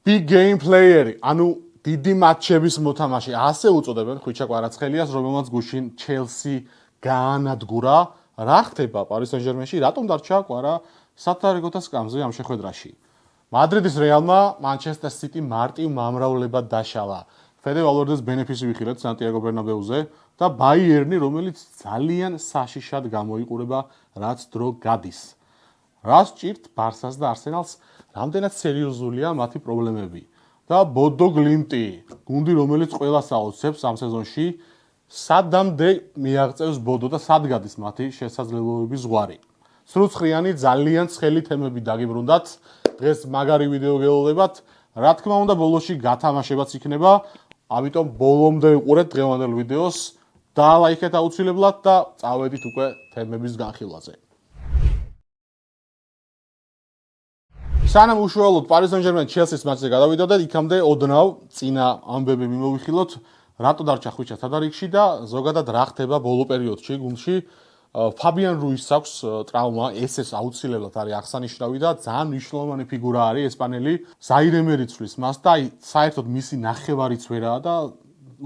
big game player-ი, ანუ დიდი მატჩების მოთამაშე, ასე უწოდებენ ხვიჩა კვარაცხელიას, რომელმაც გუშინ ჩელსი გაანადგურა. რა ხდება პარის სენ-ჟერმენში? რატომ დარჩა კვარა სათარიღოთა სკამზე ამ შეხვედრაში? მადრიდის რეალმა მანჩესტერ სიტი მარტივ მამრავლებად დაშალა. ფედე ვალვერდეს ბენეფისი ვიხილეთ სანტიაგო ბერნაბეუზე და ბაიერნი, რომელიც ძალიან საშიშად გამოიყურება, რაც დრო გადის. რას ჭირთ ბარსას და არსენალს, რამდენად სერიოზულია მათი პრობლემები. და ბოდო გლიმტი, გუნდი, რომელიც ყველას აოცებს ამ სეზონში, სადამდე მიაღწევს ბოდო და სად გადის მათი შესაძლებლობების ზღვარი. სრულცხრიანი ძალიან ცხელი თემები დაგიბრუნდათ. დღეს მაგარი ვიდეო გეულდებათ. რა თქმა უნდა, ბოლოში გათამაშებაც იქნება. ამიტომ ბოლომდე უყურეთ დღევანდელ ვიდეოს, დაალაიქეთ აუცილებლად და წავედით უკვე თემების განხილვაზე. სანამ უშუალოდ პარის სენ-ჟერმენ ჩელსის მატჩზე გადავიდოდეთ, იქამდე ოდნავ წინა ამბები მიმოვიხილოთ, რატო დარჩა ხვიჩა თადარიგში და ზოგადად რა ხდება ბოლო პერიოდში გუნდში. ფაბიან რუისს აქვს ტრავმა, ეს აუცილებლად არის აღსანიშნავი და ძალიან მნიშვნელოვანი ფიგურა არის ესპანელი. ზაირე მერი ცვლის მას და საერთოდ მისი ნახევარიც ვერაა და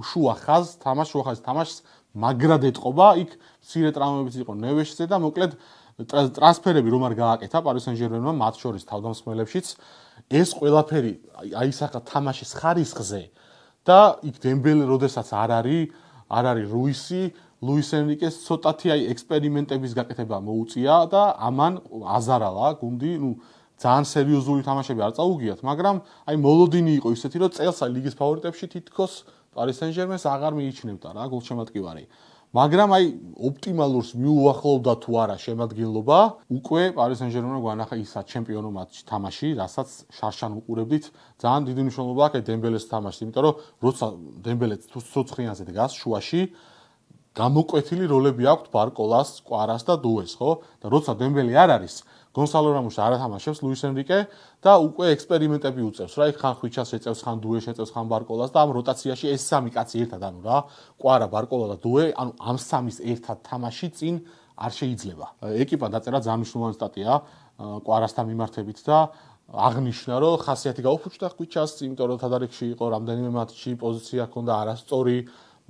შუა ხაზს თამაშს მაგრად ეტყობა. იქ მცირე ტრავმებიც იყო ნევეშზე და მოკლედ ტრანსფერები რომ არ გააკეთა პარის სენ-ჟერმენმა მათ შორის თავდამსხმელებშიც ეს ყველაფერი აისახა თამაშის ხარისხზე და იქ დემბელე როდესაც არ არის რუისი, ლუის ენრიკეს ცოტათი ექსპერიმენტების გაკეთება მოუწია და ამან აზარალა გუნდი, ძალიან სერიოზული თამაშები არ წაუგიათ, მაგრამ მოლოდინი იყო ისეთი, რომ წელს ლიგის ფავორიტებში თითქოს პარის სენ-ჟერმენს აღარ მიიჩნევდა რა გოლშემატკივარი. მაგრამ ოპტიმალურს მიუახლოვდა თუ არა შემადგენლობა, უკვე პარის სენ-ჟერმენმა გვანახა ისა ჩემპიონო მატჩი თამაში, რასაც შარშან უყურებდით. ძალიან დიდი მნიშვნელობა აქვს დემბელეს თამაშს, იმიტომ რომ როცა დემბელე ცოცხლიანზე დგას შუაში, გამოკვეთილი როლები აქვს ბარკოლას, კვარას და დუეს, ხო? და როცა დემბელე არ არის, გონსალო რამოსი არ ათამაშებს ლუის ენრიკე და უკვე ექსპერიმენტები უწევს რა, იქ ხან ხვიჩას ეწევს, ხან დუეს ეწევს, ხან ბარკოლას და ამ როტაციაში ეს სამი კაცი ერთად, ანუ რა, კვარა, ბარკოლა და დუე, ანუ ამ სამის ერთად თამაში წინ არ შეიძლება. ეკიპა დაწერა ძალიან მნიშვნელოვანი სტატია კვარასთან მიმართებით და აღნიშნა, რომ ხასიათი გაუფუჭდა ხვიჩას, იმიტომ რომ თადარიგში იყო რამდენიმე მატჩი, პოზიცია ჰქონდა არასწორი.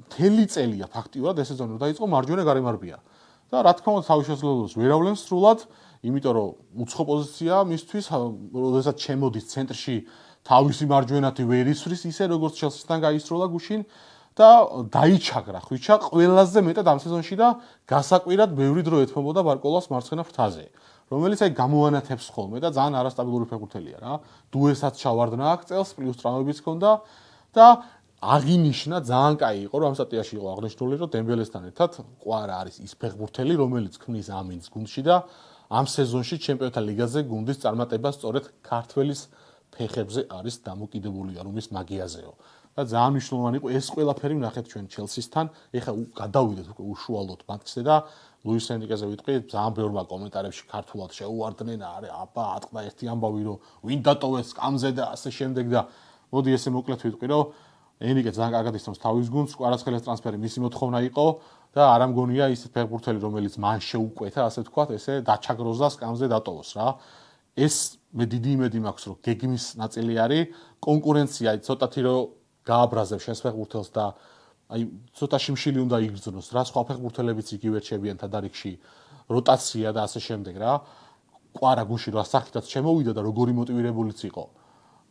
მთელი წელია ფაქტიურად ეს სეზონი დაიწყო მარჯვენა გარემარბია. და რა თქმა უნდა თავის შესაძლებლობას ვერ ავლენს სრულად, იმიტომ რომ უცხო პოზიცია მისთვის, როდესაც ჩემოდის ცენტრში თავისი მარჯვენათი ვერ ისვრის ისე როგორც ჩელსისთან გაისროლა გუშინ და დაიჩაგრა ხვიჩა ყველაზე მეტად ამ სეზონში და გასაკვირად ბევრი დრო ეთმობოდა ბარკოლას მარცხენა ფრთაზე, რომელიც გამოანათებს ხოლმე და ძალიან არასტაბილური ფეხბურთელია რა. დუესაც ჩავარდნა აქ წელს, პლუს ტრამვებიც ჰქონდა და აღინიშნა ძალიან კაი იყო, რომ ამ სტატიაში იყო აღნიშნული, რომ დემბელესთან ერთად კვარა არის ის ფეხბურთელი, რომელიც ქმნის ამინს გუნდში და ამ სეზონში ჩემპიონთა ლიგაზე გუნდის წარმატება სწორედ ქართველის ფეხებზე არის დამოკიდებული, რომ ის მაგიაზეო. და ძალიან მნიშვნელოვანი იყო ეს ყველაფერი ვნახეთ ჩვენ ჩელსისთან. ეხლა გადავიდეთ უკვე უშუალოდ მატჩზე და ლუის ენრიკეზე ვიტყვი, ძალიან ბევრმა კომენტარებში ქართულად შეუვარდნენ, აბა ატყდა ერთი ამბავი, რომ ვინ დატოვეს სკამზე და ასე შემდეგ და მოდი ესე მოკლედ ვიტყვი, რომ ენრიკე ძალიან კარგად ისწავს თავის გუნდს, კვარაცხელის ტრანსფერი მისი მოთხოვნა იყო და არ ამგონია ის ფეხბურთელი, რომელიც მან შეუკვეთა, ასე ვთქვათ, ესე დაჩაგროს და სკამზე დატოვოს რა. ეს მე დიდი იმედი მაქვს, რომ გეგმის ნაწილი არის, კონკურენცია ცოტათი რომ გააბრაზებს შენს ფეხბურთელს და ცოტა შიმშილი უნდა იგრძნოს რა, სხვა ფეხბურთელებიც იგივე რჩებიან თადარიგში, როტაცია და ასე შემდეგ რა. კვარა გუში რა სახითაც შემოვიდა და როგორი მოტივირებულიც იყო.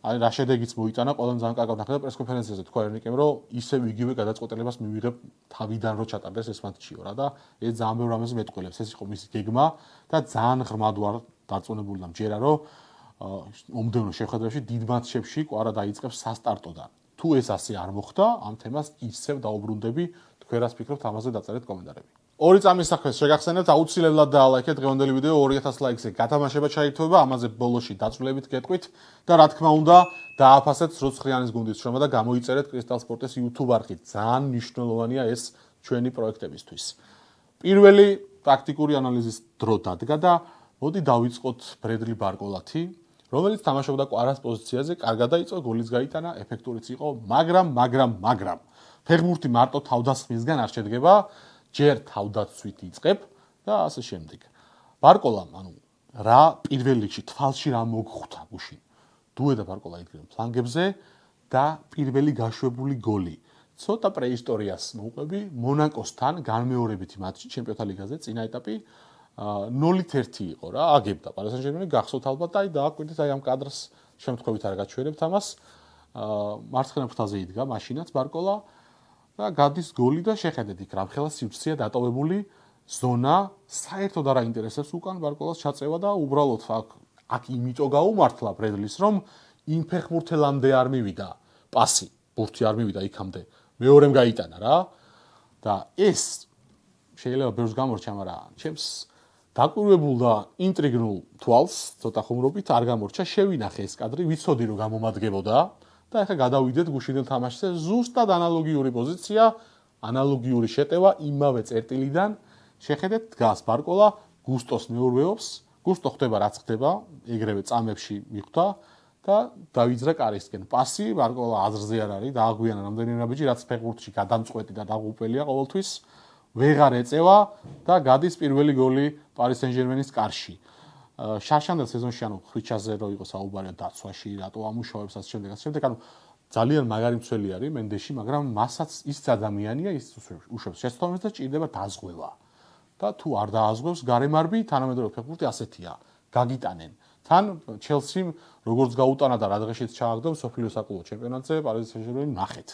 რა შედეგიც მოიტანა, ყველამ ძალიან კარგად ნახა და პრესკონფერენციაზე თქვა ერნიკემ, რომ ისევ იგივე გადაწყვეტილებას მივიღებ თავიდან რო ჩატარდეს ეს მატჩიო რა და ეს ძალიან ბევრ რამეზე მეტყველებს. ეს იყო მისი გეგმა და ძალიან ღრმად ვარ დარწმუნებული და მჯერა, რომ მომდევნო შეხვედრებში დიდ მატჩებში კვარა დაიწყებს სასტარტოდან. თუ ეს ასე არ მოხდა, ამ თემას ისევ დაუბრუნდები, თქვენ რას ფიქრობთ, ამაზე დაწერეთ კომენტარები. ორი წამის საქმეს შეგახსენებთ, აუცილებლად დაალაიქეთ დღევანდელი ვიდეო 2000 ლაიქზე გათამაშება ჩაირთვება, ამაზე ბოლოში დაწვრილებით გეტყვით და რა თქმა უნდა, დააფასეთ სრულცხრიანის გუნდის შრომა და გამოიწერეთ კრისტალ სპორტის YouTube არხით. ძალიან მნიშვნელოვანია ეს ჩვენი პროექტებისთვის. პირველი ტაქტიკური ანალიზის დრო დადგა და მოდი დავიწყოთ ბრედლი ბარკოლათი, რომელიც თამაშობდა კვარას პოზიციაზე, კარგად დაიწყო, გოლიც გაიტანა, ეფექტურიც იყო, მაგრამ ფეხბურთი მარტო თავდასხმისგან არ შედგება, ჯერ თავდაცვით იწყებ და ასე შემდეგ. ბარკოლამ, რა პირველ რიგში თვალში რა მოგხვდა გუშინ. დუე და ბარკოლა იდგნენ ფლანგებზე და პირველი გაშვებული გოლი. ცოტა პრეისტორიას მოუყვები მონაკოსთან განმეორებითი მატჩი ჩემპიონთა ლიგაზე წინა ეტაპი 0-1 იყო რა, აგებდა პარი სენ-ჟერმენი გახსოვთ ალბათ და აი დააკვირდით აი ამ კადრს შემთხვევით არ გაჩვენებთ ამას. მარცხენა ფრთაზე იდგა მაშინაც ბარკოლა და გადის გოლი და შეხედეთ იქ რამხელა სივრცეა დატოვებული ზონა საერთოდ არ აინტერესებს უკან ბარკოლას ჩაწევა და უბრალოდ აქ იმიტომ გაუმართლა ბრედლის რომ იმ ფეხბურთელამდე არ მივიდა პასი, ბურთი არ მივიდა იქამდე. მეორემ გაიტანა რა და ეს შეიძლება ბევრს გამორჩა, მაგრამ ჩემს დაკვირვებულ და ინტრიგნულ თვალს ცოტა ხუმრობით არ გამორჩა, შევინახე ეს კადრი, ვიცოდი რომ გამომადგებოდა და ახლა გადავიდეთ გუშინდელ თამაშზე, ზუსტად ანალოგიური პოზიცია, ანალოგიური შეტევა იმავე წერტილიდან. შეხედეთ, დგას ბარკოლა, გუსტოს მეურვეობს, გუსტო ხდება რაც ხდება, ეგრევე წამებში მიხვდა და დავიძრა კარისკენ. პასი ბარკოლა აზრზე არ არის, დააგვიანა რამდენიმე ბიჭი, რაც ფეხბურთში გადამწყვეტი და დაღუპველია ყოველთვის. ვეღარ ეწევა და გადის პირველი გოლი პარი სენ-ჟერმენის კარში. შარშანდელ სეზონში ანუ ხვიჩაზე რო იყო საუბარი დაცვაში, რატო ამუშავებს ასე შემდეგ, ანუ ძალიან მაგარი მცველი არის მენდეში, მაგრამ მასაც ის ადამიანია, ის უშვებს შეცდომებს და ჭირდება დაზღვევა. და თუ არ დააზღვევს გარემარბი, თანამედროვე ფეხბურთი ასეთია, გაგიტანენ. თან ჩელსიმ როგორც გაუტანა და რა დღეშიც ჩააგდო მსოფლიო საკლუბო ჩემპიონატზე, პარი სენ-ჟერმენი ნახეთ.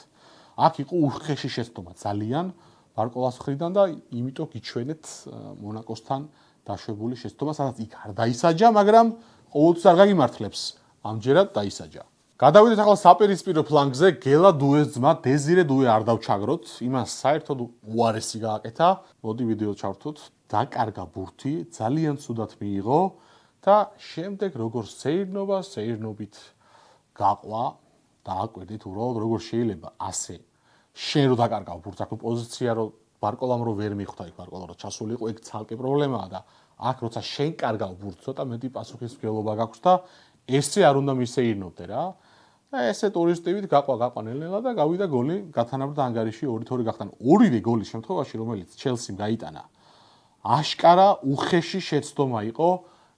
აქ იყო უხეში შეცდომა ძალიან ბარკოლას მხრიდან და იმიტომ გიჩვენეთ მონაკოსთან დაშვებული შეცდომა, სადაც იქ არ დაისაჯა, მაგრამ ყოველთვის არ გაგიმართლებს. ამჯერად დაისაჯა. გადავიდეთ ახლა საპირისპირო ფლანგზე, გელა დუეს ძმა დეზირე დუე არ დავჩაგროთ, იმას საერთოდ უარესი გააკეთა. მოდი ვიდეო ჩავრთოთ. დაკარგა ბურთი, ძალიან ცუდად მიიღო და შემდეგ როგორც სეირნობა, სეირნობით გაყვა, დააკვირდით უბრალოდ როგორ შეიძლება ასე შენ რო დაკარგავ ბურთს, აქ პოზიცია რო ბარკოლამ რო ვერ მიხვდა იქ ბარკოლა რო ჩასულიყო, ეგ ცალკე პრობლემაა და აქ როცა შენ კარგავ ბურთს, ცოტა მეტი პასუხისმგებლობა გაქვს და ესე არ უნდა მისეირნობდე რა. და ესე ტურისტივით გაყვა ნელ-ნელა და გავიდა გოლი გათანაბრდა ანგარიში 2-2 გახდნენ. ორივე გოლის შემთხვევაში, რომელიც ჩელსიმ გაიტანა, აშკარა უხეში შეცდომა იყო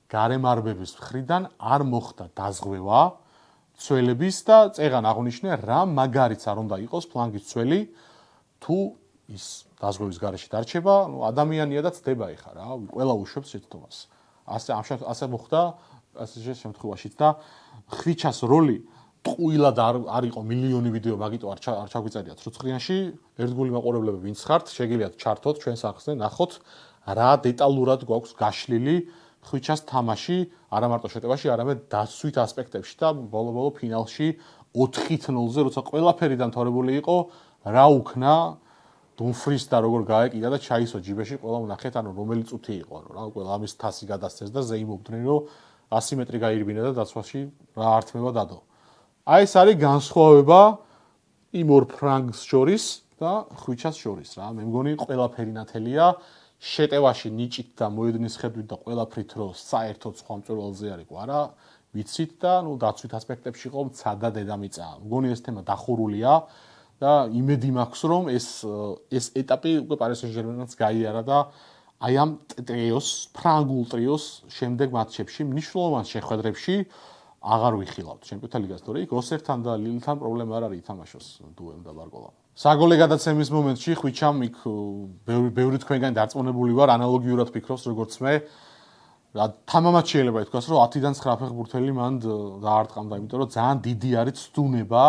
გარემარბების მხრიდან, არ მოხდა დაზღვევა ცველების და წეღან აღნიშნე რა მაგარიც არ უნდა იყოს ფლანგის ცველი, თუ ის დაზღვევის გარეშე დარჩება, ადამიანია და ცდება ეხა რა, ყველა უშვებს შეცდომას. ასე მოხდა ასე შემთხვევაშიც და ხვიჩას როლი ტყუილად არ იყო მილიონი ვიდეო მაგიტო არ ჩაგვიწერიათ ცოცხლიანში, ერთგული მაყურებლები ვინც ხართ, შეგიძლიათ ჩართოთ ჩვენს არხზე, ნახოთ რა დეტალურად გვაქვს გაშლილი ხვიჩას თამაში, არა მარტო შეტევაში, არამედ დაცვით ასპექტებში და ბოლო-ბოლო ფინალში 4-0-ზე, როცა ყველაფერი დამთავრებული იყო, რა უქნა დუმფრის და როგორ გაეკიდა და ჩაისო ჯიბეში, ყველა ვნახეთ, ანუ რომელი წუთი იყო, რა უკვე ლამის თასი გადასცეს და ზეიმობდნენ, რომ 100 მეტრი გაირბინა და დაცვაში რა ართმევა დადო. აი ეს არის განსხვავება იმ ორ ფრანგს შორის და ხვიჩას შორის რა. მე მგონი ყველაფერი ნათელია. შეტევაში ნიჭით და მოედნის ხედვით და ყველაფრით რო საერთოდ სხვა მწვერვალზე არისო არა, ვიცით და ნუ დაცვით ასპექტებში ყო მცადა დედამიწა. მგონი ეს თემა დახურულია და იმედი მაქვს რომ ეს ეტაპი უკვე პარი სენ-ჟერმენს გაიარა და აი ამ ტრიოს, ფრანგულ ტრიოს შემდეგ მატჩებში, მნიშვნელოვან შეხვედრებში აღარ ვიხილავთ ჩემპიონთა ლიგას, თორე იქ ოსერთან და ლილთან პრობლემა არ არის ითამაშოს დუემ და ბარკოლამ. საგოლე გადაცემის მომენტში ხვიჩამ იქ ბევრი თქვენგანი დარწმუნებული ვარ, ანალოგიურად ფიქრობს როგორც მე. თამამად შეიძლება ითქვას, რომ 10-დან 9 ფეხბურთელი მან დაარტყამდა, იმიტომ რომ ძალიან დიდი არის ცდუნება,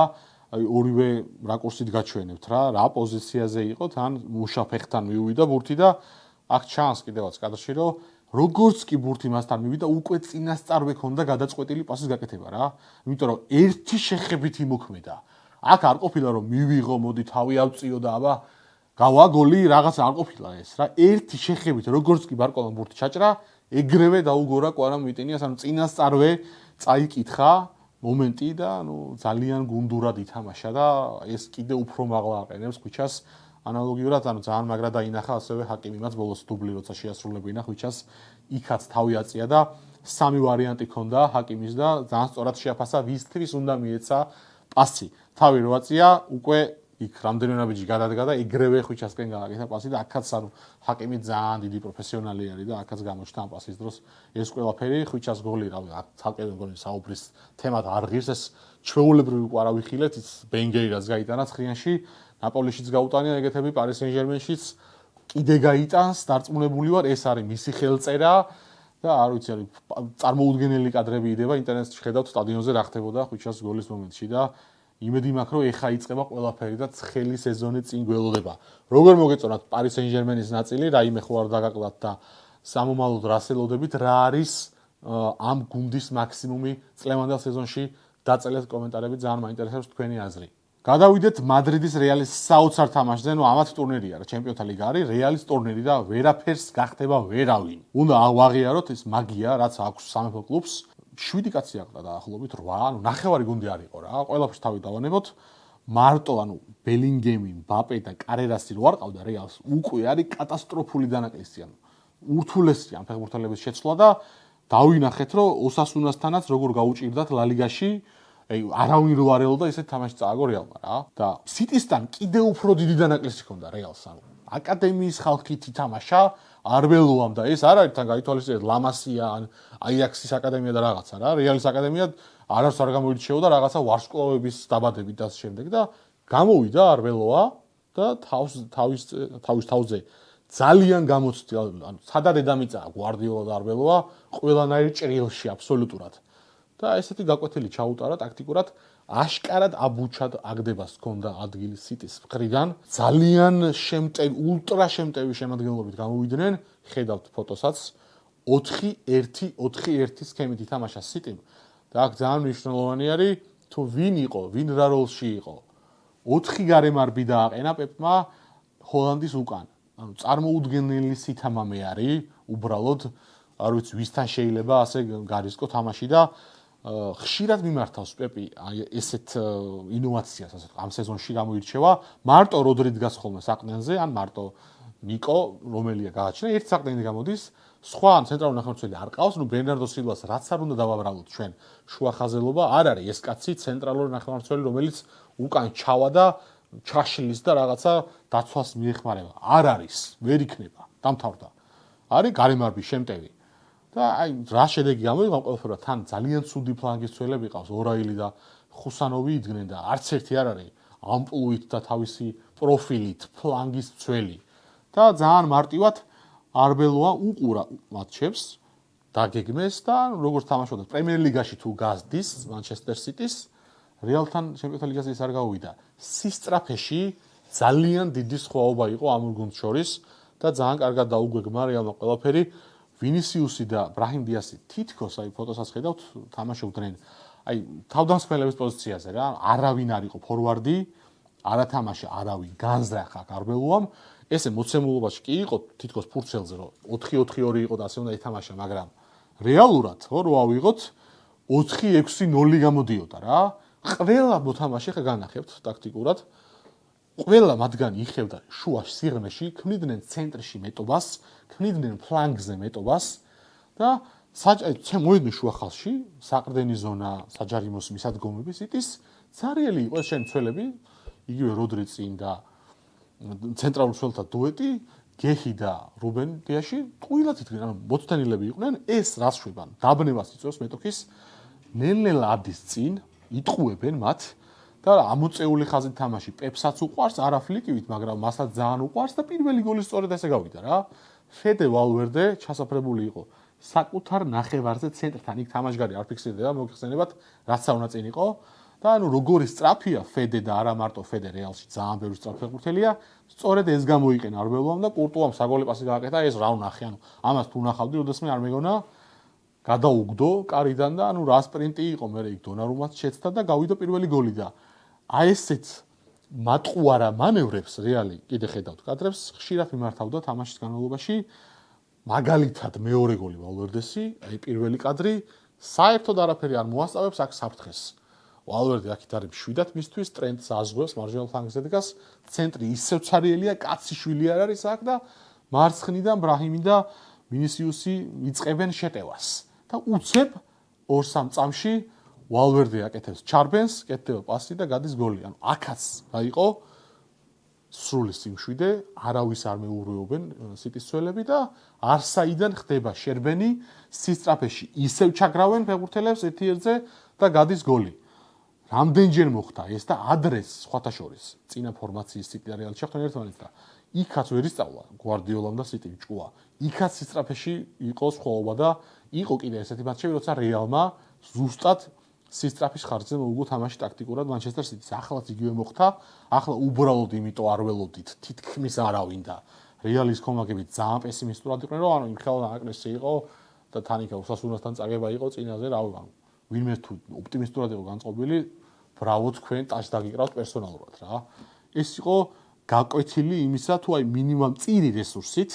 აი ორივე რაკურსით გაჩვენებთ რა პოზიციაზე იყო, თან მუშა ფეხთან მიუვიდა ბურთი და აქ ჩანს კიდევაც კადრში, რომ როგორც კი ბურთი მასთან მივიდა, უკვე წინასწარვე ქონდა გადაწყვეტილი პასის გაკეთება რა. იმიტომ რომ ერთი შეხებით იმოქმედა. აქ არ ყოფილა რომ მივიღო, მოდი თავი ავწიო და აბა გავა გოლი, რაღაც არ ყოფილა ეს რა. ერთი შეხებით როგორც კი ბარკოლამ ბურთი ჩაჭრა, ეგრევე დაუგორა კვარამ ვიტინიას, ანუ წინასწარვე წაიკითხა მომენტი და ძალიან გუნდურად ითამაშა და ეს კიდე უფრო მაღლა აყენებს ხვიჩას. ანალოგიურად, ანუ ძალიან მაგრა დაინახა ასევე ჰაკიმიმაც ბოლოს დუბლი როცა შეასრულებინა ხვიჩას, იქაც თავი აწია და სამი ვარიანტი ქონდა ჰაკიმის და ძალიან სწორად შეაფასა ვისთვის უნდა მიეცა პასი. თავი რო აწია, უკვე იქ რამდენიმე ბიჭი გადადგა და ეგრევე ხვიჩასკენ გააკეთა პასი და აქაც ანუ ჰაკიმი ძალიან დიდი პროფესიონალი არის და აქაც გამოჩნდა ამ პასის დროს ეს ყველაფერი ხვიჩას გოლი რავი აქ ცალკე მგონი საუბრის თემად არ ღირს ეს ჩვეულებრივი უკვე არა ვიხილეთ ის ბენგერი რაც გაიტანა ცხრიანში ნაპოლიშიც გაუტანია ეგეთები პარი სენ-ჟერმენშიც კიდე გაიტანს დარწმუნებული ვარ ეს არის მისი ხელწერა და არ ვიცი არის წარმოუდგენელი კადრები იდება ინტერნეტში ხედავთ სტადიონზე რა ხდებოდა ხვიჩას გოლის მომენტში და იმედი მაქვს რომ ეხა იწყება ყველაფერი და ცხელი სეზონი წინ გველოდება როგორ მოგეწონათ პარი სენ-ჟერმენის ნაწილი რაიმე ხო არ დაგაკლათ და სამომავლოდ რასელოდებით რა არის ამ გუნდის მაქსიმუმი წლევანდელ სეზონში დაწელეთ კომენტარები ძალიან მაინტერესებს თქვენი აზრი გადავიდეთ მადრიდის რეალის საოცარ თამაშზე, ნუ ამათ ტურნირია რა, ჩემპიონთა ლიგა არის, რეალის ტურნირი და ვერაფერს გახდება ვერავინ. უნდა ავაღიაროთ ეს მაგია, რაც აქვს სამეფო კლუბს. 7 კაცი აყდა დაახლოებით 8, ანუ ნახევარი გუნდი არ იყო რა. ყველაფერს თავი დავანებოთ. მარტო, ანუ ბელინგემი, მბაპე და კარერასი რო არ ყავდა რეალს, უკვე არის კატასტროფული დანაკლისი, ანუ ურთულესი ამ ფეხბურთელების შეცვლა და დავინახეთ, რომ ოსასუნასთანაც როგორ გაუჭირდათ ლა ლიგაში აი არავინ რო არ ელოდა ისეთ თამაში წააგო რეალმა რა და სიტისთან კიდევ უფრო დიდი დანაკლისი ჰქონდა რეალს ანუ აკადემიის ხალხი თამაშა არბელოამ და ეს არ არის თან გაითვალისწინეთ ლამასია ან აიაქსის აკადემია და რაღაცა რა რეალის აკადემია არას არ გამოირჩეოდა რაღაცა ვარსკვლავების დაბადებით და შემდეგ და გამოვიდა არბელოა და თავის თავზე ძალიან გამოცდილი ანუ სადა დედამიწა გვარდიოლა და არბელოა ყველანაირ ჭრილში აბსოლუტურად და ესეთი გაკვეთილი ჩაუტარა ტაქტიკურად აშკარად აბუჩად აგდებას ჰქონდა ადგილი სიტის მხრიდან ძალიან შემტევი ულტრა შემტევი შემადგენლობით გამოვიდნენ ხედავთ ფოტოსაც 4-1 სქემით ითამაშა სიტიმ და აქ ძალიან მნიშვნელოვანი არის თუ ვინ იყო ვინ რა როლში იყო 4 გარემარბი დააყენა პეპმა ჰოლანდის უკან ანუ წარმოუდგენელი სითამამე არის უბრალოდ არ ვიცი ვისთან შეიძლება ასე გარისკო თამაში და ხშირად მიმართავს პეპი ესეთ ინოვაციას ასე ამ სეზონში გამოირჩევა მარტო როდრი დგას ხოლმე საყდენზე ან მარტო ნიკო რომელია გააჩნია ერთ საყდენი გამოდის სხვა ცენტრალური ნახევარმცველი არ ყავს ნუ ბერნარდო სილვას რაც არ უნდა დავაბრალოთ ჩვენ შუახაზელობა არ არის ეს კაცი ცენტრალური ნახევარმცველი რომელიც უკან ჩავა და ჩაშლის და რაღაცა დაცვას მიეხმარება არ არის ვერ იქნება დამთავრდა არის გარემარბი შემტევი და აი რა შედეგი გამოვიდა ყველაფერა თან ძალიან ცუდი ფლანგის ცველები ყავს ორაილი და ხუსანოვი იდგნენ და არც ერთი არ არის ამპლუით და თავისი პროფილით ფლანგის ცველი და ძალიან მარტივად არბელოა უყურა მატჩებს დაგეგმეს და როგორც თამაშობდა პრემიერ ლიგაში თუ გაზდის მანჩესტერ სიტის რეალთან ჩემპიონთა ლიგაზე ის არ გავუვიდა სისტრაფეში ძალიან დიდი სხვაობა იყო ამ გუნდს შორის და ძალიან კარგად დაუგვეგმა რეალმა ყველაფერი ვინისიუსი და ბრაჰიმ დიასი თითქოს აი ფოტოსაც ხედავთ თამაშობდნენ აი თავდამსხმელების პოზიციაზე რა არავინ არ იყო ფორვარდი არ ათამაშა არავინ განზრახა გარბელოამ ესე მოცემულობაში კი იყო თითქოს ფურცელზე რომ 4-4-2 იყო და ასე უნდა ეთამაშა მაგრამ რეალურად ხო რო ავიღოთ 4-6-0 გამოდიოდა რა ყველა მოთამაშე ხა განახებთ ტაქტიკურად ყველა მათგანი იხევდა შუაში სიღრმეში ქმნიდნენ ცენტრში მეტობას ქმნიდნენ ფლანგზე მეტობას და მოიდნენ შუა ხაზში საყრდენი ზონა საჯარიმოს მისადგომები სიტის ძარიელი იყო შენ ცველები იგივე როდრი წინ და ცენტრალურ ცველთა დუეტი გეჰი და რუბენ დიაში ტყუილად იდგნენ ანუ მოცდენილები იყვნენ ეს რას შვებან დაბნევას იწვევს მეტოქის ნელ-ნელა ადის წინ იტყუებენ მათ და ამოწეული ხაზით თამაში პეპსაც უყვარს არაფლიკივით მაგრამ მასაც ძალიან უყვარს და პირველი გოლი სწორედ ესე გავიდა რა ფედე ვალვერდე ჩასაფრებული იყო საკუთარ ნახევარზე ცენტრთან იქ თამაშგარი არ ფიქსირდება მოგხსენებათ რაც არ უნდა წინ იყო და ანუ როგორი სწრაფია ფედე და არა მარტო ფედე რეალში ძალიან ბევრი სწრაფი ფეხბურთელია სწორედ ეს გამოიყენა არბელოამ და კურტუამ საგოლე პასი გააკეთა ეს რა ვნახე ანუ ამას თუ ვნახავდი ოდესმე არ მეგონა გადაუგდო კარიდან და ანუ რა სპრინტი იყო მე იქ დონარუმაც შეცდა და გავიდა პირველი გოლი და აი ესეც მატყუარა მანევრებს რეალი კიდე ხედავთ კადრებს ხშირად მიმართავდა თამაშის განმავლობაში მაგალითად მეორე გოლი ვალვერდესი აი პირველი კადრი საერთოდ არაფერი არ მოასწავებს აქ საფრთხეს ვალვერდე აქეთ არის მშვიდად მისთვის ტრენტს აზღვევს მარჯვენა ფლანგზე დგას ცენტრი ისევ ცარიელია კაცი შვილი არ არის აქ და მარცხნიდან ბრაჰიმი და ვინისიუსი იწყებენ შეტევას და უცებ 2-3 წამში ვალვერდე აკეთებს ჩარბენს, კეთდება პასი და გადის გოლი. ანუ აქაც გაიყო სრული სიმშვიდე, არავის არ მეურვეობენ სიტის ცველები და არსაიდან ხდება შერბენი, სისწრაფეში ისევ ჩაგრავენ ფეხბურთელებს ერთ-ერთზე და გადის გოლი. რამდენჯერ მოხდა ეს და ადრეს სხვათა შორის წინა ფორმაციის სიტი და რეალი შეხვდნენ ერთმანეთს და იქაც ვერ ისწავლა გვარდიოლამ და სიტიმ ჭკუა. იქაც სისწრაფეში იყო სხვაობა და იყო კიდე ესეთი მატჩები, როცა რეალმა ზუსტად სისწრაფის ხარჯზე მოუგო თამაში ტაქტიკურად მანჩესტერ სიტის. ახლაც იგივე მოხდა, ახლა უბრალოდ იმიტომ არ ველოდით, თითქმის არავინ და რეალის კომაგები ძალიან პესიმისტურად იყვნენ, რომ ანუ იმ ხელა ნაკლისი იყო და თან იქა უსასუნოსთან წაგება იყო წინაზე, რავი, ანუ ვინმე თუ ოპტიმისტურად იყო განწყობილი, ბრავო თქვენ ტაჩ დაგიკრავთ პერსონალურად რა. ეს იყო გაკვეთილი იმისა, თუ აი მინიმუმ წირი რესურსით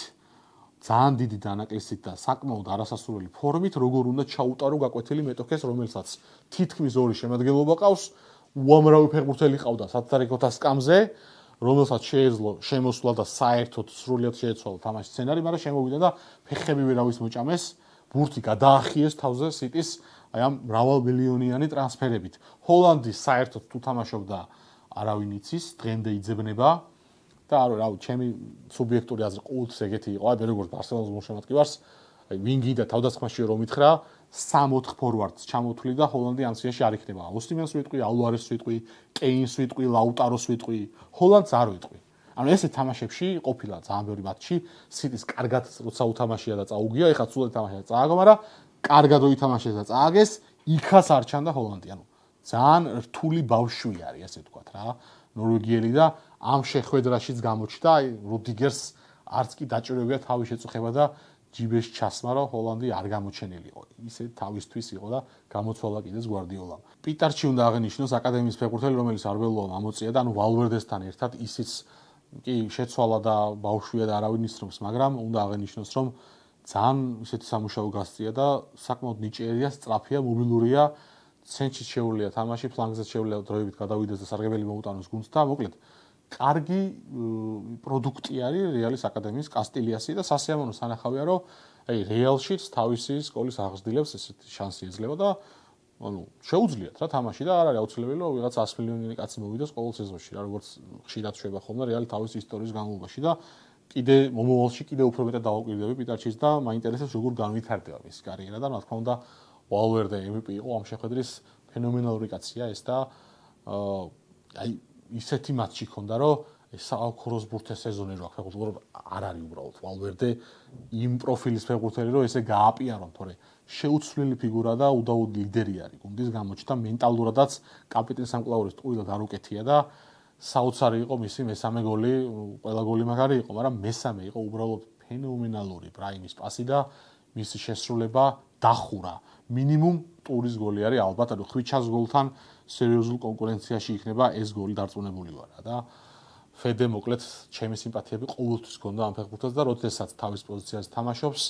ძალიან დიდი დანაკლისით და საკმაოდ არასასურველი ფორმით როგორ უნდა ჩაუტარო გაკვეთილი მეტოქეს, რომელსაც თითქმის ორი შემადგენლობა ყავს, უამრავი ფეხბურთელი ყავდა სათარიღოთა სკამზე, რომელსაც შეეძლო შემოსვლა და საერთოდ სრულად შეეცვალა თამაშის სცენარი, მაგრამ შემოვიდა და ფეხები ვერავის მოჭამეს, ბურთი გადაახიეს თავზე სიტის აი ამ მრავალმილიონიანი ტრანსფერებით. ჰოლანდის საერთოდ თუ თამაშობდა არავინ იცის, დღემდე იძებნება და რავი, ჩემი სუბიექტური აზრი ყოველთვის ეგეთი იყო, აი როგორც ბარსელონას მოსამართკივარს, აი ვინგი და თავდასხმაში რომ ითხრა, 3-4 ფორვარდს ჩამოთვლი და ჰოლანდი ამ სიაში არ იქნება. ოსტიმენს ვიტყვი, ალვარესს ვიტყვი, კეინს ვიტყვი, ლაუტაროს ვიტყვი, ჰოლანდს არ ვიტყვი. ანუ ესე თამაშებში ყოფილა ძალიან ბევრი მატჩი, სიტის კარგად როცა უთამაშია და წაუგია, ეხლა სულ ეთამაშა და წააგო, მაგრამ კარგად ოითამაშეს და წააგეს, იქაც არ ჩანდა ჰოლანდი. ანუ ძალიან რთული ბავშვი არის, ასე ვთქვათ რა, ნორვეგიელი და ამ შეხვედრაშიც გამოჩნდა, აი რუდიგერს არც კი დაჭირებია თავის შეწუხება და ჯიბეში ჩასმა, რომ ჰოლანდი არ გამოჩენილიყო. ისე თავისთვის იყო და გამოცვალა კიდეც გვარდიოლამ. პიტარჩი უნდა აღინიშნოს აკადემიის ფეხბურთელი, რომელიც არბელოამ ამოწია და ანუ ვალვერდესთან ერთად ისიც კი შეცვალა და ბავშვია და არავინ ისრობს, მაგრამ უნდა აღინიშნოს, რომ ძალიან ისეთი სამუშაო გასწია და საკმაოდ ნიჭიერია, სწრაფია, მობილურია, ცენტრში შეუძლია თამაში, ფლანგზე შეუძლია დროებით გადავიდეს და სარგებელი მოუტანოს გუნდს და მოკლედ კარგი პროდუქტი არის რეალის აკადემიის კასტილიასი და სასიამოვნო სანახავია, რომ აი რეალშიც თავისი სკოლის აღზრდილებს ესეთი შანსი ეძლევა და ანუ შეუძლიათ რა თამაში და არ არის აუცილებელი რომ ვიღაც 100 მილიონიანი კაცი მოვიდეს ყოველ სეზონში რა როგორც ხშირად შვება ხოლმე რეალი თავის ისტორიის განმავლობაში და კიდე მომავალში კიდე უფრო მეტად დავაკვირდები პიტარჩის და მაინტერესებს როგორ განვითარდება მის კარიერა და რა თქმა უნდა ვალვერდე MVP იყო ამ შეხვედრის ფენომენალური კაცია ეს და აი ისეთი მატჩი ქონდა რომ საალქოროს ბურთეს სეზონი რო აქვს უბრალოდ არ არის უბრალოდ ვალვერდე იმ პროფილის ფეხბურთელი რომ ესე გააპიარონ თორე შეუცვლელი ფიგურა და უდაოდ ლიდერი არის გუნდის გამოჩნდა მენტალურადაც კაპიტნის სამკლაურის ტყუილად არ უკეთია და საოცარი იყო მისი მესამე გოლი ყველა გოლი მაგარი იყო მაგრამ მესამე იყო უბრალოდ ფენომენალური ბრაიმის პასი და მისი შესრულება დახურა მინიმუმ ტურის გოლი არის ალბათ ანუ ხვიჩას გოლთან სერიოზულ კონკურენციაში იქნება ეს გოლი დარწმუნებული ვარ და ფედე მოკლედ ჩემი სიმპათიები ყოველთვის გონდა ამ ფეხბურთელს და როდესაც თავის პოზიციაზე თამაშობს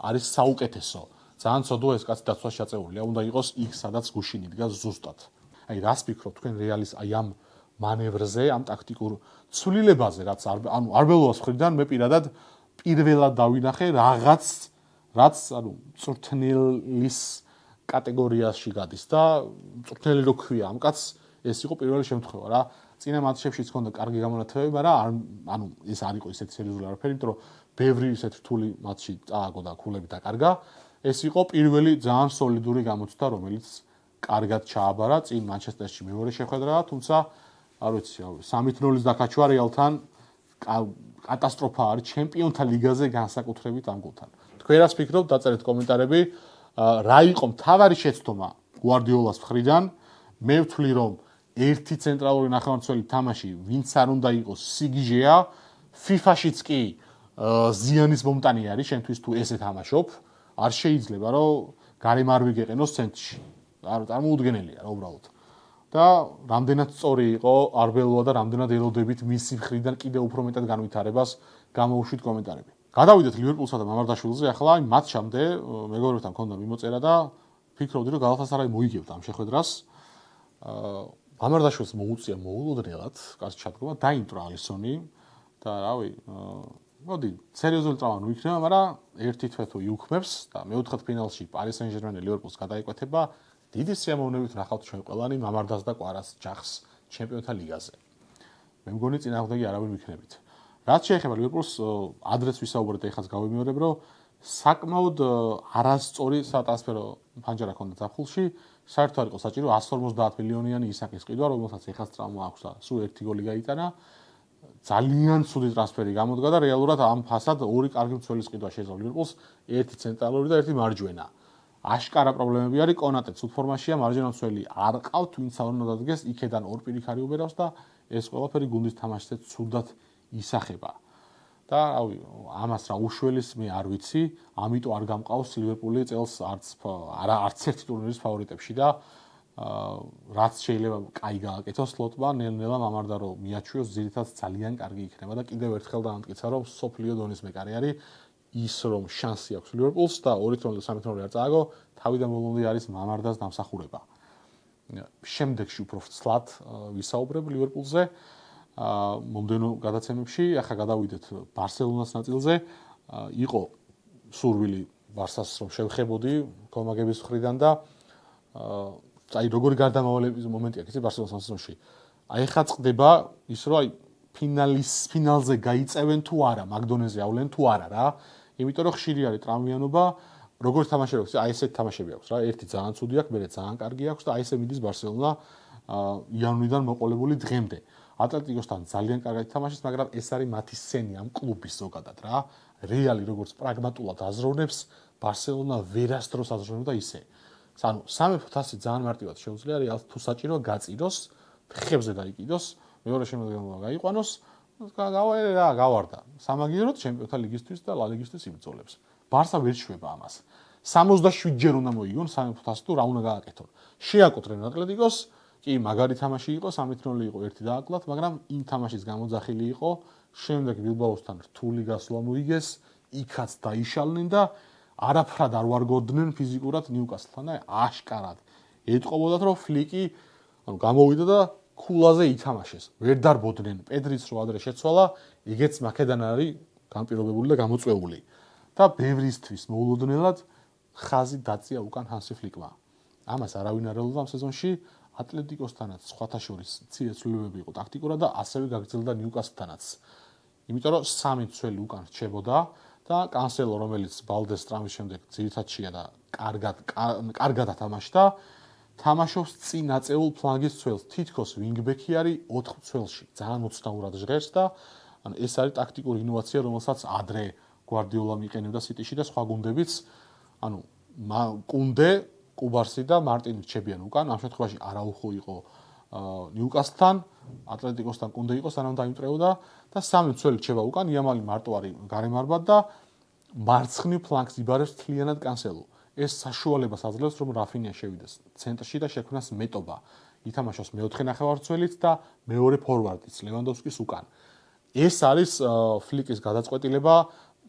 არის საუკეთესო ძალიან ცოდვა ეს კაცი დაცვას ჩაწეულია უნდა იყოს იქ სადაც გუშინ იდგას ზუსტად აი რას ფიქრობთ თქვენ რეალის აი ამ მანევრზე ამ ტაქტიკურ ცვლილებაზე რაც ანუ არბელოას მხრიდან მე პირადად პირველად დავინახე რაც ანუ წვრთნელის კატეგორიაში გადის და წვრთნელი რო ქვია ამ კაცს ეს იყო პირველი შემთხვევა რა წინა მატჩებშიც ჰქონდა კარგი გამონათებები მაგრამ ანუ ეს არ იყო ისეთი სერიოზული არაფერი იმიტომ რომ ბევრი ისეთ რთული მატჩი წააგო და ქულები დაკარგა ეს იყო პირველი ძალიან სოლიდური გამოცდა რომელიც კარგად ჩააბარა წინ მანჩესტერში მეორე შეხვედრა თუმცა არ ვიცი 3-0-ის დაკაჩვა რეალთან კატასტროფა არის ჩემპიონთა ლიგაზე განსაკუთრებით ამ გოლთან თქვენ რას ფიქრობთ დაწერეთ კომენტარები რა იყო მთავარი შეცდომა გვარდიოლას მხრიდან მე ვთვლი რომ ერთი ცენტრალური ნახევარმცველი თამაში ვინც არ უნდა იყოს სიგიჟეა FIFA-შიც კი ზიანის მომტანი არის შენთვის თუ ესე თამაშობ არ შეიძლება რომ გარემ არ ვიგეყენოს ცენტრში არ წარმოუდგენელია რა უბრალოდ და რამდენად სწორი იყო არბელოა და რამდენად ელოდებით მისი მხრიდან კიდე უფრო მეტად განვითარებას გამოუშვით კომენტარები გადავიდეთ ლივერპულსა და მამარდაშვილზე ახლა იმ მატჩამდე მეგობრებთან მქონდა მიმოწერა და ფიქრობდი რომ გალათასარაი მოიგებთ ამ შეხვედრას მამარდაშვილს მოუწია მოულოდნელად კარს ჩადგომა დაინტრა ალისონი და რავი მოდი სერიოზული ტრავმა ნუ იქნება მაგრამ ერთი თვე თუ იუქმებს და მეოთხედფინალში პარი სენ-ჟერმენი ლივერპულს გადაიკვეთება დიდი სიამოვნებით ნახავთ ჩვენ ყველანი მამარდას და კვარას ჯახს ჩემპიონთა ლიგაზე მე მგონი წინააღმდეგი არავინ ვიქნებით. რაც შეეხება ლივერპულს, ადრეც ვისაუბრეთ, ეხლაც გავიმეორებ, რომ საკმაოდ არასწორი სატრანსფერო ფანჯარა ჰქონდა ზაფხულში, საერთოდ არ იყო საჭირო 150 მილიონიანი ისაკის ყიდვა, რომელსაც ეხაც ტრავმა აქვს და სულ ერთი გოლი გაიტანა. ძალიან ცუდი ტრანსფერი გამოდგა და რეალურად ამ ფასად ორი კარგი მცველის ყიდვა შეეძლო ლივერპულს, ერთი ცენტრალური და ერთი მარჯვენა. აშკარა პრობლემები არის, კონატე ცუდ ფორმაშია, მარჯვენა მცველი არ ყავთ, ვინც არ უნდა დადგეს, იქედან ორ პირიქარი უბერავს და ეს ყველაფერი გუნდის თამაშზე ცუდად ისახება. და რავი, ამას რა უშველის მე არ ვიცი, ამიტომ არ გამყავს ლივერპული წელს არც ერთი ტურნირის ფავორიტებში და რაც შეიძლება კაი გააკეთოს სლოტმა, ნელ-ნელა მამარდა რომ მიაჩვიოს, ძირითადად ძალიან კარგი იქნება და კიდევ ერთხელ დაამტკიცა რომ სოფლიო დონის მეკარე არის, ის რომ შანსი აქვს ლივერპულს და 2-3 არ წააგო, თავიდან ბოლომდე არის მამარდას დამსახურება. შემდეგში უფრო ცლად ვისაუბრებ ლივერპულზე. მომდენო გადაცემებში, ახლა გადავიდეთ ბარსელონას ნაწილზე, იყო სურვილი ბარსას რომ შევხებოდი კომაგების მხრიდან და აი როგორი გარდამავალების მომენტი აქვს ბარსელონას სეზონში. აი ხა წდება ის რომ აი ფინალზე გაიწევენ თუ არა, მაგდონეზე ავლენ თუ არა რა. იმიტომ რომ ხშირი არის ტრავმიანობა, როგორ თამაშობს, აი ესეთ თამაშები აქვს რა. ერთი ძალიან ცუდი აქვს, მეორე ძალიან კარგი აქვს და აი ესე მიდის ბარსელონა იანვრიდან მოყოლებული დღემდე. ატლეტიკოსთან ძალიან კარგად თამაშობს, მაგრამ ეს არის მათი სცენი ამ კლუბის ზოგადად რა. რეალი როგორც პრაგმატულად აზროვნებს, ბარსელონა ვერასდროს აზროვნებდა ისე. ანუ 300 ძალიან მარტივად შეუძლია რეალს თუ საჭირო გაწიროს, ხებზე დაიკიდოს, მეორე შემოდგომა გაიყვანოს, გავარდა. სამაგიეროდ ჩემპიონთა ლიგისთვის და ლა ლიგისთვის იბრძოლებს. ბარსა ვერ შვება ამას. 67 ჯერ უნდა მოიგონ 300 თუ რა უნდა გააკეთონ. შეაკოტრენ ატლეტიკოს, კი, მაგარი თამაში იყო, 3-0 იყო ერთი დააკლათ, მაგრამ იმ თამაშის გამოძახილი იყო, შემდეგ ბილბაოსთან რთული გასვლა მოიგეს, იქაც დაიშალნენ და არაფრად არ ვარგოდნენ ფიზიკურად ნიუკასლთან და აშკარად ეტყობოდათ რომ ფლიკი ანუ გამოვიდა და ქულაზე ითამაშეს. ვერ დარბოდნენ, პედრიც რო ადრე შეცვალა, იგეც მაკედან არის განპირობებული და გამოწვეული. და ბევრისთვის მოულოდნელად ხაზი დაწია უკან ჰანსი ფლიკმა. ამას არავინ არ ელოდა ამ სეზონში, ატლეტიკოსთანაც სხვათა შორის მცირე ცვლილებები იყო ტაქტიკურად და ასევე გაგრძელდა ნიუკასლთანაც. იმიტომ რომ სამი ცველი უკან რჩებოდა და კანსელო, რომელიც ბალდეს ტრამვის შემდეგ ძირითადშია და კარგად ათამაშდა, თამაშობს წინ აწეულ ფლანგის ცველს. თითქოს ვინგბექი არის 4 ცველში. ძალიან მოცნაურად ჟღერს და ანუ ეს არის ტაქტიკური ინოვაცია, რომელსაც ადრე გვარდიოლა მიყენებდა სიტიში და სხვა გუნდებიც. ანუ კუნდე, კუბარსი და მარტინი რჩებიან უკან. ამ შემთხვევაში არაუხო იყო ნიუკასლთან, ატლეტიკოსთან კუნდე იყო, სანამ დაიმტრეოდა და სამი ცველი რჩება უკან. იამალი მარტო არის გარემარბად და მარცხნივ ფლანგს იბარებს თლიანად კანსელო. ეს საშუალებას აძლევს, რომ რაფინია შევიდეს ცენტრში და შექმნას მეტობა. ითამაშოს მეოთხე ნახევარმცველით და მეორე ფორვარდიც ლევანდოვსკის უკან. ეს არის ფლიკის გადაწყვეტილება,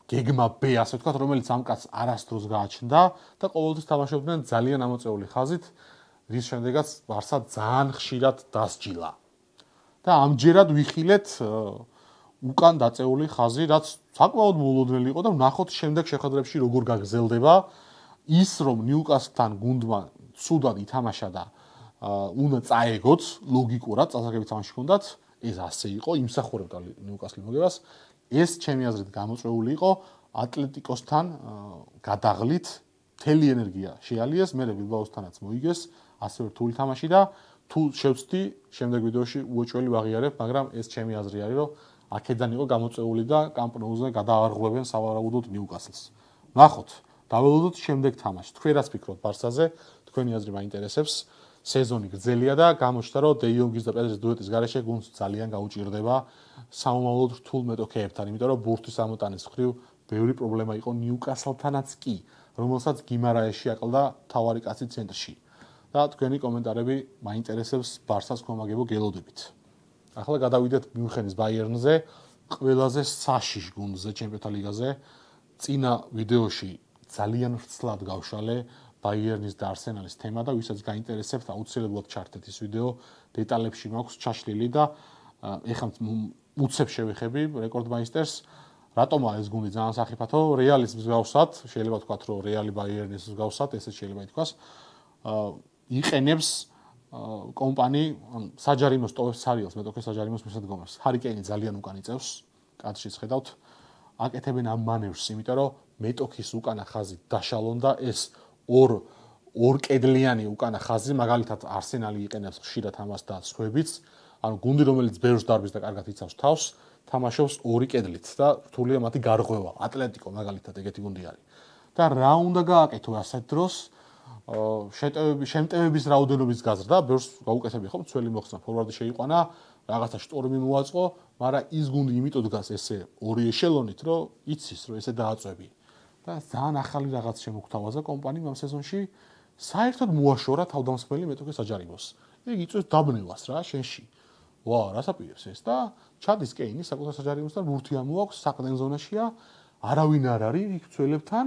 გეგმა B, ასე ვთქვათ, რომელიც ამ კაცს არასდროს გააჩნდა და ყოველთვის თამაშობდნენ ძალიან ამოწეული ხაზით, რის შემდეგაც ბარსა ძალიან ხშირად დასჯილა. და ამჯერად ვიხილეთ უკან დაწეული ხაზი, რაც საკმაოდ მოულოდნელი იყო და ვნახოთ შემდეგ შეხვედრებში როგორ გაგრძელდება. ის რომ ნიუკასლთან გუნდმა ცუდად ითამაშა და უნდა წაეგოთ ლოგიკურად, წასაგები თამაში ჰქონდათ, ეს ასე იყო, იმსახურებდა ნიუკასლი მოგებას. ეს ჩემი აზრით გამოწვეული იყო ატლეტიკოსთან გადაღლით, მთელი ენერგია შეალიეს, მერე ბილბაოსთანაც მოიგეს, ასევე რთული თამაში და თუ შევცდი, შემდეგ ვიდეოში უოჭველი ვაღიარებ, მაგრამ ეს ჩემი აზრი არის, რომ აქედან იყო გამოწვეული და კამპ ნოუზე გადაარღვევენ სავარაუდოდ ნიუკასლს. ნახოთ, დაველოდოთ შემდეგ თამაში. თქვენ რას ფიქრობთ ბარსაზე? თქვენი აზრი მაინტერესებს. სეზონი გრძელია და გამოჩნდა, რომ დე იონგის და პედრის დუეტის გარეშე გუნდს ძალიან გაუჭირდება საომავლოდ რთულ მეტოქეებთან, იმიტომ რომ ბურთის ამოტანის მხრივ ბევრი პრობლემა იყო ნიუკასლთანაც კი, რომელსაც გიმარაეში აკლდა თავარი კაცი ცენტრში. და თქვენი კომენტარები მაინტერესებს ბარსას კომაგებო გელოდებით. ახლა გადავიდეთ მიუნხენის ბაიერნზე, ყველაზე საშიშ გუნდზე ჩემპიონთა ლიგაზე. წინა ვიდეოში ძალიან ვრცლად გავშალე ბაიერნის და არსენალის თემა და ვისაც გაინტერესებთ, აუცილებლად ჩართეთ ის ვიდეო, დეტალებში მაქვს ჩაშლილი და ეხლა უცებ შევეხები რეკორდმაისტერს. რატომა ეს გუნდი ძალიან სახიფათო, რეალის მსგავსად, შეიძლება ვთქვათ, რომ რეალი ბაიერნის მსგავსად, ესეც შეიძლება ითქვას, იყენებს კომპანი საჯარიმოს ტოვებს სარიელს მეტოქე საჯარიმოს მისადგომებს. ჰარი კეინი ძალიან უკან იწევს, კადრშიც ხედავთ, აკეთებენ ამ მანევრს, იმიტომ რომ მეტოქის უკანა ხაზი დაშალონ და ეს ორ კედლიანი უკანა ხაზი, მაგალითად არსენალი იყენებს ხშირად ამას და სხვაებიც, ანუ გუნდი რომელიც ბევრს დარბის და კარგად იცავს თავს, თამაშობს ორი კედლით და რთულია მათი გარღვევა. ატლეტიკო მაგალითად ეგეთი გუნდი არის. და რა უნდა გააკეთო ასეთ დროს? შემტევების რაოდენობის გაზრდა, ბევრს გაუკეთებია ხო, მცველი მოხსნა, ფორვარდი შეიყვანა, რაღაცა შტორმი მოაწყო, მაგრამ ის გუნდი იმიტომ დგას ესე ორი ეშელონით, რომ იცის, რომ ესე დააწვევი. და ძალიან ახალი რაღაც შემოგთავაზა კომპანიამ ამ სეზონში, საერთოდ მოაშორა თავდამსხმელი მეტოქე საჯარიმოს. იგი იწვევს დაბნევას რა შენში. ვა, რას აპირებს ეს და ჩადის კეინი საკუთარ საჯარიმოსთან ბურთი ამოაქვს, საყრდენ ზონაშია, არავინ არ არის იქ მცველებთან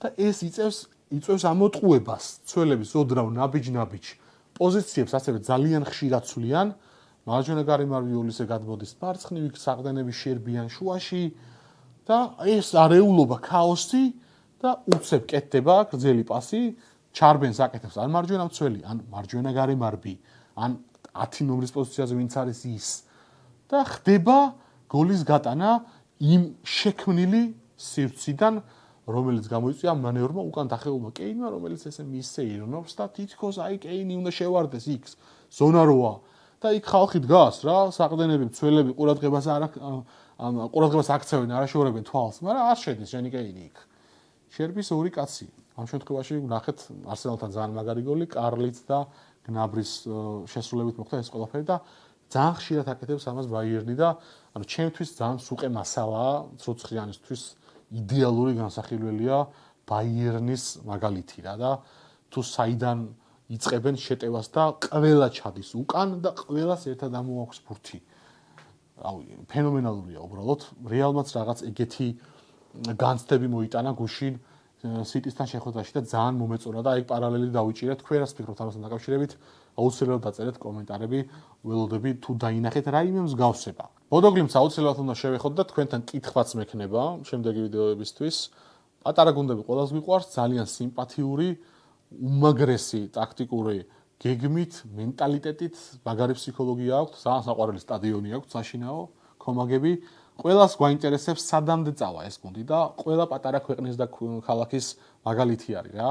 და ეს იწევს ამოტყუებას, მცველების ოდრავ ნაბიჯ-ნაბიჯ პოზიციებს ასევე ძალიან ხშირად ცვლიან, მარჯვენა გარემარბიულისე გადმოდის მარცხნივ, საყრდენები შერბიან შუაში და ეს არეულობა ქაოსი და უცებ კეთდება გრძელი პასი, ჩარბენს აკეთებს ან მარჯვენა მცველი, ან მარჯვენა გარემარბი, ან 10 ნომრის პოზიციაზე ვინც არის ის და ხდება გოლის გატანა იმ შექმნილი სივრციდან, რომელიც გამოიწვია მანევრმა უკან დახეულმა კეინმა, რომელიც ესე მისზე ირნობს და თითქოს აი კეინი უნდა შევარდეს იქ ზონა როა და იქ ხალხი დგას რა, საყრდენები, მცველები ყურადღებას აქცევენ, არაშორებენ თვალს, მაგრამ არ შედის შენი კეინი იქ. შერბის ორი კაცი. ამ შემთხვევაში ვნახეთ არსენალთან ძალიან მაგარი გოლი, კარლიც და გნაბრის შესრულებით მოხდა ეს ყველაფერი და ძალიან ხშირად აკეთებს ამას ბაიერნი და ანუ ჩემთვის ძალიან სუყე მასალაა ცოცხლიანისთვის იდეალური განსახილველია ბაიერნის მაგალითი რა და თუ საიდან იწყებენ შეტევას და ყველა ჩადის უკან და ყველას ერთად ამოაქვს ბურთი. რავი, ფენომენალურია უბრალოდ. რეალმაც რაღაც ეგეთი განცდები მოიტანა გუშინ სიტისთან შეხვედრაში და ძალიან მომეწონა და აი პარალელი დავიჭირეთ. თქვენ რას ფიქრობთ ამასთან დაკავშირებით? აუცილებლად დაწერეთ კომენტარები, ველოდები თუ დაინახეთ რაიმე მსგავსება. ბოდოგლიმს აუცილებლად უნდა შევეხოთ და თქვენთან კითხვაც მექნება შემდეგი ვიდეოებისთვის. პატარა გუნდები ყველას მიყვარს, ძალიან სიმპათიური, უმაგრესი ტაქტიკური გეგმით, მენტალიტეტით, მაგარი ფსიქოლოგია აქვს, ძალიან საყვარელი სტადიონი აქვს, საშინაო, კომაგები. ყველას გვაინტერესებს სადამდე წავა ეს გუნდი და ყველა პატარა ქვეყნის და ქალაქის მაგალითი არის რა.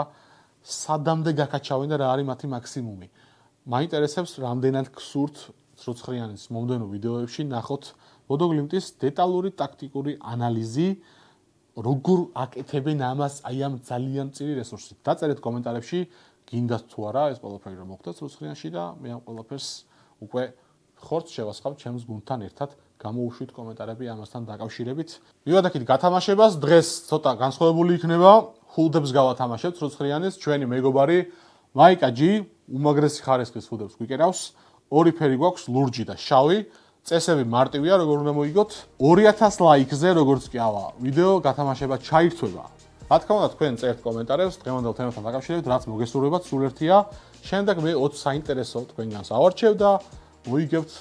სადამდე გაკაჩავენ და რა არის მათი მაქსიმუმი. მაინტერესებს რამდენად გსურთ ცრუცხრიანის მომდენო ვიდეოებში ნახოთ ბოდოგლიმტის დეტალური ტაქტიკური ანალიზი, როგორ აკეთებენ ამას აი ამ ძალიან მწირი რესურსით. დაწერეთ კომენტარებში, გინდათ თუ არა ეს ყველაფერი რომ მოხდეს ცრუცხრიანში და მე ამ ყველაფერს უკვე ხორცს შევასხავ ჩემს გუნდთან ერთად. გამოუშვით კომენტარები ამასთან დაკავშირებით. მივადექით გათამაშებას, დღეს ცოტა განსხვავებული იქნება. ხულდებს გავათამაშებთ ცრუცხრიანის, ჩვენი მეგობარი მაიკა ჯი, უმაგრესი ხარისხის ხულდებს გვიკერავს. ორი ფერი გვაქვს, ლურჯი და შავი. წესები მარტივია, როგორ უნდა მოიგოთ. 2000 ლაიქზე, როგორც კი ავა, ვიდეო გათამაშება ჩაირთვება. რა თქმა უნდა, თქვენ წერთ კომენტარებს დღევანდელ თემასთან დაკავშირებით, რაც მოგესურვებათ, სულ ერთია. შემდეგ მე 20 საინტერესო თქვენგანს ავარჩევ და მოიგებთ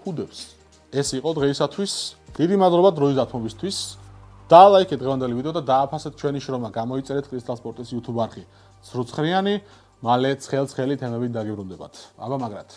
ხულდებს. ეს იყო დღეისათვის. დიდი მადლობა დროის დათმობისთვის. დაალაიქეთ დღევანდელი ვიდეო და დააფასეთ ჩვენი შრომა. გამოიწერეთ კრისტალ სპორტის YouTube არხი. ცრუცხრიანი, მალე ცხელ-ცხელი თემებით დაგიბრუნდებათ. აბა მაგრად.